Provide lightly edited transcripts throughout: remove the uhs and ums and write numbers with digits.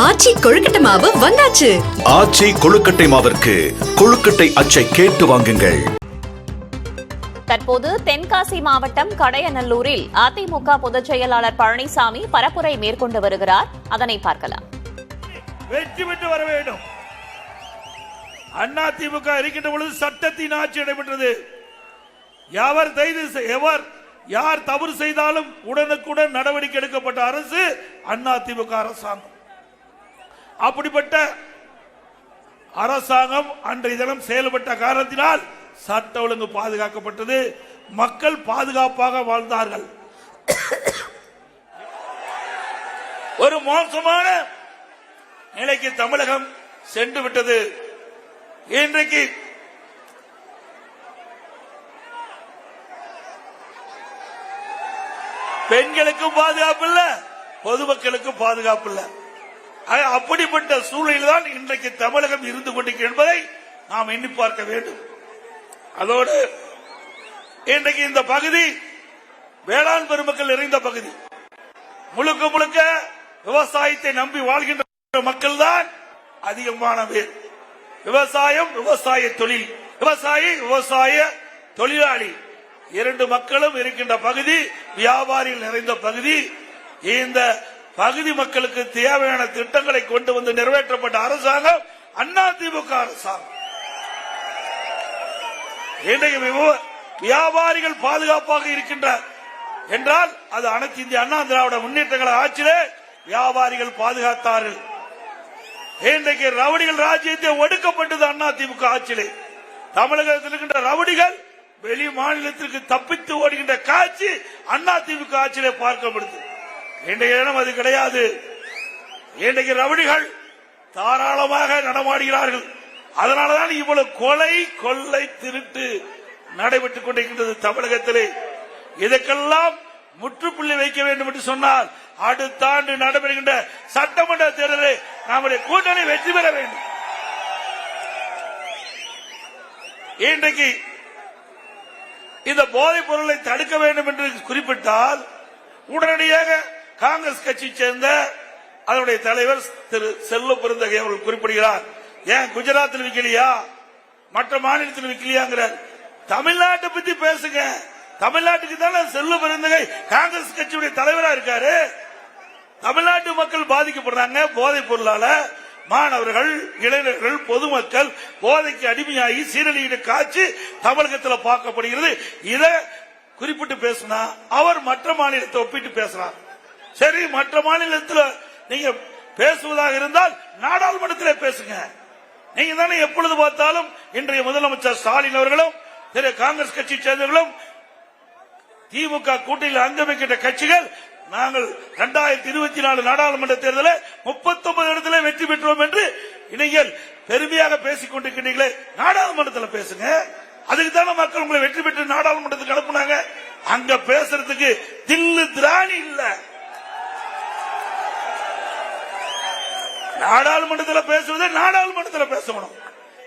ஆச்சி கொழுக்கட்டை மாவு வந்தாச்சு. ஆச்சி கொழுக்கட்டை மாவிற்கு கொழுக்கட்டை அச்சை கேட்டு வாங்குங்கள். தற்போது தென்காசி மாவட்டம் கடையநல்லூரில் அதிமுக பொதுச் செயலாளர் பழனிசாமி பரப்புரை மேற்கொண்டு வருகிறார். அதனை பார்க்கலாம். வெற்றி பெற்று வர வேண்டும். அதிமுக இருக்கின்ற பொழுது சட்டத்தின் ஆட்சி நடைபெற்றது. யார் தவறு செய்தாலும் உடனுக்குடன் நடவடிக்கை எடுக்கப்பட்ட அரசு அதிமுக அரசாங்கம். அப்படிப்பட்ட அரசாங்கம் அன்றைய தினம் செயல்பட்ட காரணத்தினால் சட்ட ஒழுங்கு பாதுகாக்கப்பட்டது. மக்கள் பாதுகாப்பாக வாழ்ந்தார்கள். ஒரு மோசமான நிலைக்கு தமிழகம் சென்று விட்டது. இன்றைக்கு பெண்களுக்கும் பாதுகாப்பு இல்ல, பொதுமக்களுக்கும் பாதுகாப்பு இல்ல. அப்படிப்பட்ட சூழலில் தான் இன்றைக்கு தமிழகம் இருந்து கொண்டிருக்கிறது என்பதை நாம் எண்ணி பார்க்க வேண்டும். அதோடு இன்றைக்கு இந்த பகுதி வேளாண் பெருமக்கள் நிறைந்த பகுதி. முழுக்க முழுக்க விவசாயத்தை நம்பி வாழ்கின்ற மக்கள் தான் அதிகமான பேர். விவசாயம், விவசாய தொழில், விவசாய தொழிலாளி இரண்டு மக்களும் இருக்கின்ற பகுதி, வியாபாரிகள் நிறைந்த பகுதி. இந்த பகுதி மக்களுக்கு தேவையான திட்டங்களை கொண்டு வந்து நிறைவேற்றப்பட்ட அரசாங்கம் அதிமுக அரசாங்கம். இன்றைக்கு வியாபாரிகள் பாதுகாப்பாக இருக்கின்ற என்றால் அது அனைத்து இந்திய அண்ணா திராவிட முன்னேற்ற ஆட்சியிலே வியாபாரிகள் பாதுகாத்தார்கள். இன்றைக்கு ரவுடிகள் ராஜ்யத்தை ஒடுக்கப்பட்டது அதிமுக ஆட்சியிலே. தமிழகத்தில் இருக்கின்ற ரவுடிகள் வெளி மாநிலத்திற்கு தப்பித்து ஓடுகின்ற காட்சி அதிமுக ஆட்சியிலே பார்க்கப்படுது. இன்றைய தினம் அது கிடையாது. இன்றைக்கு ரவுடிகள் தாராளமாக நடமாடுகிறார்கள். அதனாலதான் இவ்வளவு கொலை, கொள்ளை, திருட்டு நடைபெற்றுக் கொண்டிருக்கின்றது தமிழகத்திலே. இதற்கெல்லாம் முற்றுப்புள்ளி வைக்க வேண்டும் என்று சொன்னால் அடுத்த ஆண்டு நடைபெறுகின்ற சட்டமன்ற தேர்தலில் நம்முடைய கூட்டணி வெற்றி பெற வேண்டும். இன்றைக்கு இந்த போதைப் பொருளை தடுக்க வேண்டும் என்று குறிப்பிட்டால் உடனடியாக காங்கிரஸ் கட்சியை சேர்ந்த அதனுடைய தலைவர் திரு செல்வ பெருந்தகை அவர்கள் குறிப்பிடுகிறார். ஏன் குஜராத்தில் விற்கலையா, மற்ற மாநிலத்தில் விற்கலையாங்கிறார். தமிழ்நாட்டை பத்தி பேசுங்க. தமிழ்நாட்டுக்கு தானே செல்வ பெருந்தகை காங்கிரஸ் கட்சியுடைய தலைவரா இருக்காரு. தமிழ்நாட்டு மக்கள் பாதிக்கப்படுறாங்க போதைப் பொருளால. மாணவர்கள், இளைஞர்கள், பொதுமக்கள் போதைக்கு அடிமையாகி சீரழியிட காட்சி தமிழகத்தில் பார்க்கப்படுகிறது. இதை குறிப்பிட்டு பேசினா அவர் மற்ற மாநிலத்தை ஒப்பிட்டு பேசுறார். சரி, மற்ற மாநிலத்தில் நீங்க பேசுவதாக இருந்தால் நாடாளுமன்றத்தில் பேசுங்க. நீங்க தானே எப்பொழுது பார்த்தாலும் இன்றைய முதலமைச்சர் ஸ்டாலின் அவர்களும் காங்கிரஸ் கட்சி சேர்ந்தவர்களும் திமுக கூட்டணியில் அங்கமைக்கின்ற கட்சிகள் நாங்கள் 2024 நாடாளுமன்ற தேர்தலில் 39 இடத்துல வெற்றி பெற்றோம் என்று நீங்கள் பெருமையாக பேசிக் கொண்டிருக்கிறீர்களே, நாடாளுமன்றத்தில் பேசுங்க. அதுக்கு தானே மக்கள் உங்களை வெற்றி பெற்று நாடாளுமன்றத்துக்கு அனுப்புனாங்க. அங்க பேசுறதுக்கு தில்லு திராணி இல்ல. நாடாளுமன்றத்தில் பேசுவதை நாடாளுமன்றத்தில் பேசணும்.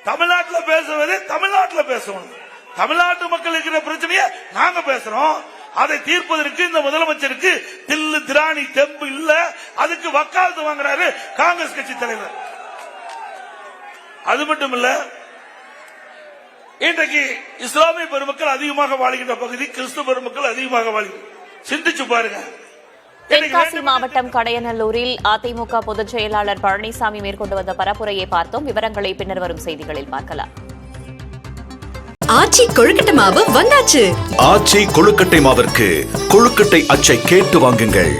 தமிழ்நாட்டில் பேசுவதை தமிழ்நாட்டில் பேசணும். தமிழ்நாட்டு மக்கள் இருக்கிற பிரச்சனையை நாங்க பேசுறோம். அதை தீர்ப்பதற்கு இந்த முதலமைச்சருக்கு தில்லு திராணி தெம்பு இல்ல. அதுக்கு வக்காலத்து வாங்குறாரு காங்கிரஸ் கட்சி தலைவர். அது மட்டும் இல்ல, இன்றைக்கு இஸ்லாமிய பெருமக்கள் அதிகமாக வாழ்கின்ற பகுதி, கிறிஸ்துவ பெருமக்கள் அதிகமாக வாழ்கின்ற. சிந்திச்சு பாருங்க. தென்காசி மாவட்டம் கடையநல்லூரில் அதிமுக பொதுச் செயலாளர் பழனிசாமி மேற்கொண்டு வந்த பரப்புரையை பார்த்தோம். விவரங்களை பின்னர் வரும் செய்திகளில் பார்க்கலாம். ஆச்சி கொழுக்கட்டை மாவு வந்தாச்சு. ஆச்சி கொழுக்கட்டை மாவிற்கு கொழுக்கட்டை அச்சை கேட்டு வாங்குங்கள்.